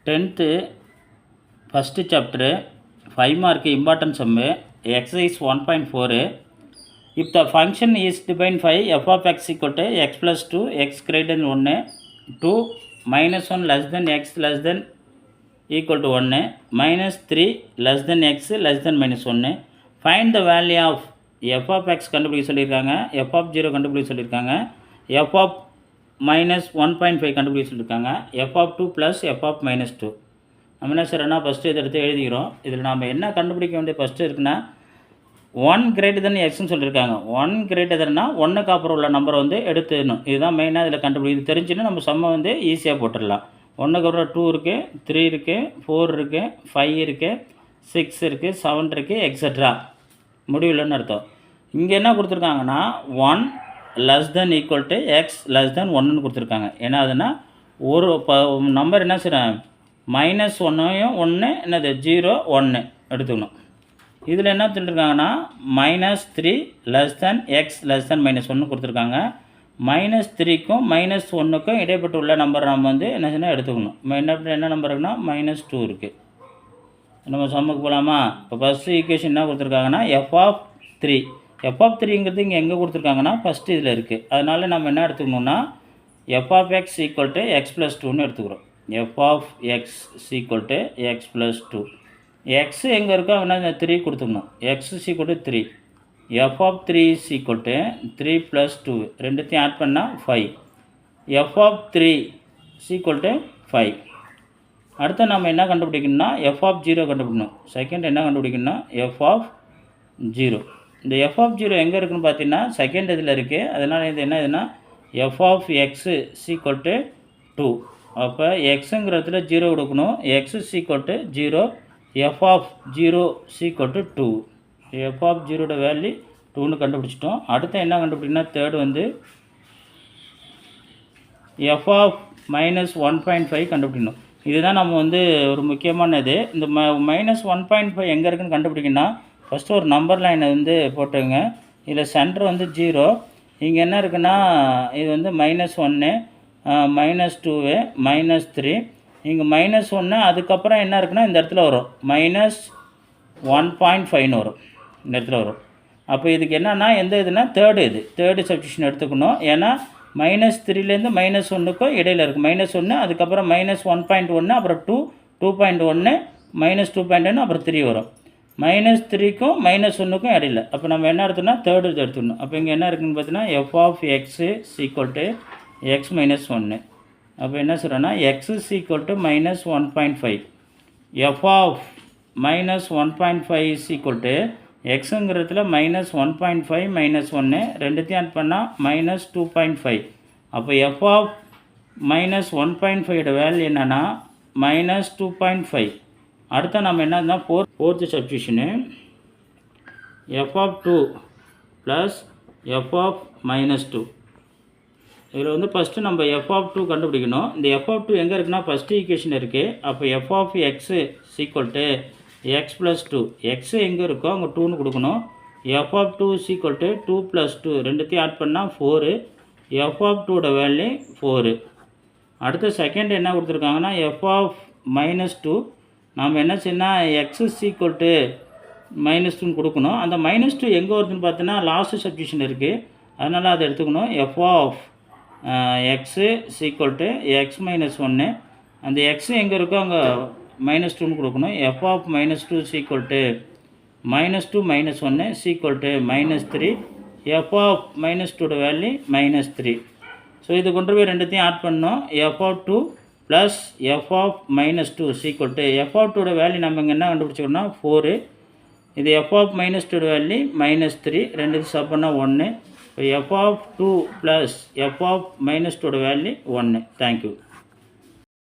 10th first chapter 5 mark important sum exercise 1.4. If the function is defined by f of x equal to x plus 2 x greater than 1 2 minus 1 less than x less than equal to 1 minus 3 less than x less than minus 1 find the value of f of x கண்டுபிடிக்க சொல்லியிருக்காங்க, f of 0 கண்டுபிடிக்க சொல்லியிருக்காங்க, f of minus 1.5 கண்டுபிடிக்க சொல்லியிருக்காங்க, f of 2 plus f of minus 2. நம்ம என்ன செய்கிறோன்னா first இதை எடுத்து எழுதிக்கிறோம். இதில் நாம் என்ன கண்டுபிடிக்க வேண்டிய ஃபஸ்ட்டு இருக்குன்னா 1 greater than xன்னு சொல்லியிருக்காங்க. 1 greater than 1க்கு அப்புறம் உள்ள நம்பரை வந்து எடுத்துடணும். இதுதான் மெயினாக இதில் கண்டுபிடிக்கிறது. தெரிஞ்சுன்னா நம்ம சம்மை வந்து ஈஸியாக போட்டுடலாம். 1க்கு அப்புறம் 2 இருக்குது, 3 இருக்குது, 4 இருக்குது, 5 இருக்குது, 6 இருக்குது, 7 இருக்குது, எக்ஸட்ரா முடிவில்லைன்னு அர்த்தம். இங்கே என்ன கொடுத்துருக்காங்கன்னா 1 less than equal to x less than 1ன்னு கொடுத்துருக்காங்க. ஏன்னா அதுனா ஒரு நம்பர் என்ன செய்கிறேன் மைனஸ் 1ஐயும் 1 என்னது 0 1 எடுத்துக்கணும். இதில் என்ன சொல்லியிருக்காங்கன்னா minus 3 less than x less than minus 1 கொடுத்துருக்காங்க. மைனஸ் 3க்கும் மைனஸ் 1க்கும் இடைப்பட்டு உள்ள நம்பர் நம்ம வந்து என்ன செய்யணும் எடுத்துக்கணும். என்ன நம்பர் இருக்குன்னா மைனஸ் 2 இருக்குது. நம்ம சம்முக்கு போகலாமா? இப்போ ஃபஸ்ட்டு ஈக்குவேஷன் என்ன கொடுத்துருக்காங்கன்னா எஃப் ஆஃப் 3. எஃப் ஆஃப் 3ங்கிறது இங்கே எங்கே கொடுத்துருக்காங்கன்னா ஃபஸ்ட்டு இதில் இருக்குது. அதனால் நம்ம என்ன எடுத்துக்கணுன்னா f of x equal to x plus 2ன்னு எடுத்துக்கிறோம். F of x equal to x plus 2. X எங்கே இருக்கோ அவனா 3 கொடுத்துக்கணும். X equal to 3. F of 3 is equal to 3 plus 2 ரெண்டுத்தையும் ஆட் பண்ணால் 5. F of 3 equal to 5. அடுத்து நம்ம என்ன கண்டுபிடிக்கணும்னா எஃப் ஆஃப் 0 கண்டுபிடிக்கணும். செகண்ட் என்ன கண்டுபிடிக்கணும்னா எஃப் ஆஃப் 0. இந்த எஃப் ஆஃப் 0 எங்கே இருக்குன்னு பார்த்தீங்கன்னா செகண்ட் இதில் இருக்குது. அதனால் இது என்ன இதுன்னா f of x equal to 2. அப்போ எக்ஸுங்கிறதுல 0 கொடுக்கணும். X equal to 0. F of 0 equal to 2. F of 0ட வேல்யூ 2ன்னு கண்டுபிடிச்சிட்டோம். அடுத்து என்ன கண்டுபிடிக்கணும்னா தேர்டு வந்து எஃப் ஆஃப் மைனஸ் 1.5 கண்டுபிடிக்கணும். இதுதான் நம்ம வந்து ஒரு முக்கியமானது. இந்த மைனஸ் 1.5 எங்கே இருக்குன்னு கண்டுபிடிக்கணும்னா ஃபஸ்ட்டு ஒரு நம்பர் லைனை வந்து போட்டுங்க. இதில் சென்டர் வந்து 0. இங்கே என்ன இருக்குன்னா இது வந்து மைனஸ் 1 மைனஸ் 2 மைனஸ் 3 இங்கே மைனஸ் 1 அதுக்கப்புறம் என்ன இருக்குன்னா இந்த இடத்துல வரும் மைனஸ் 1.5ன்னு வரும். இந்த இடத்துல வரும். அப்போ இதுக்கு என்னென்னா எந்த இதுனா தேர்டு சப்ஸ்டியூஷன் எடுத்துக்கணும். ஏன்னா மைனஸ் 3லேருந்து மைனஸ் 1க்கும் இடையில் இருக்குது. மைனஸ் 1 அதுக்கப்புறம் மைனஸ் 1.1 அப்புறம் 2 2.1 மைனஸ் 2.1 அப்புறம் 3 வரும். மைனஸ் 3க்கும் மைனஸ் 1க்கும் இடையில். அப்போ நம்ம என்ன எடுத்தோம்னா தேர்டு இது எடுத்துக்கணும். அப்போ இங்கே என்ன இருக்குதுன்னு பார்த்தீங்கன்னா f of x equal to x minus 1. அப்போ என்ன சொல்கிறோன்னா x equal to minus 1.5. F of minus 1.5 equal to எக்ஸுங்கிறதுல மைனஸ் 1.5 மைனஸ் 1 ரெண்டுத்தையும் ஆட் பண்ணால் மைனஸ் 2.5. அப்போ எஃப் ஆஃப் மைனஸ் 1.5ஓட வேல்யூ என்னென்னா மைனஸ் 2.5. அடுத்த நம்ம என்னன்னா fourth substitution f of 2 plus f of minus 2. இதில் வந்து ஃபஸ்ட்டு நம்ம எஃப் ஆஃப் 2 கண்டுபிடிக்கணும். இந்த எஃப் ஆஃப் 2 எங்கே இருக்குன்னா ஃபஸ்ட்டு ஈக்குவேஷன் இருக்குது. அப்போ f of x equal to x plus 2. X எங்கே இருக்கோ அங்கே 2ன்னு கொடுக்கணும். F of 2 equal to 2 plus 2 ரெண்டுத்தையும் ஆட் பண்ணால் 4. எஃப் ஆஃப் 2ஓட வேல்யூ 4. அடுத்த செகண்ட் என்ன கொடுத்துருக்காங்கன்னா எஃப் ஆஃப் மைனஸ் 2. நாம் என்ன செய்யணும் எக்ஸஸ் ஈக்குவல் டு மைனஸ் 2ன்னு கொடுக்கணும். அந்த மைனஸ் 2 எங்கே வருதுன்னு பார்த்தோன்னா லாஸ்ட்டு சப்ஸ்டியூஷன் இருக்குது. அதனால் அதை எடுத்துக்கணும். F of x equal to x minus 1. அந்த எக்ஸு எங்கே இருக்கோ அங்கே மைனஸ் 2ன்னு கொடுக்கணும். F of minus 2 equal to minus 2 minus 1 equal to minus 3. F of minus 2ஓட வேல்யூ மைனஸ் 3. ஸோ இது கொண்டு போய் ரெண்டுத்தையும் ஆட் பண்ணோம். F of 2 plus f of minus 2 equal to f of 2ஓட வேல்யூ நம்ம இங்கே என்ன கண்டுபிடிச்சோம்னா 4. இது எஃப் ஆஃப் மைனஸ் 2ஓட வேல்யூ மைனஸ் 3 ரெண்டுத்தையும் சப் பண்ணால் 1. இப்போ f of 2 plus f of minus 2ஓட வேல்யூ 1. தேங்க்யூ.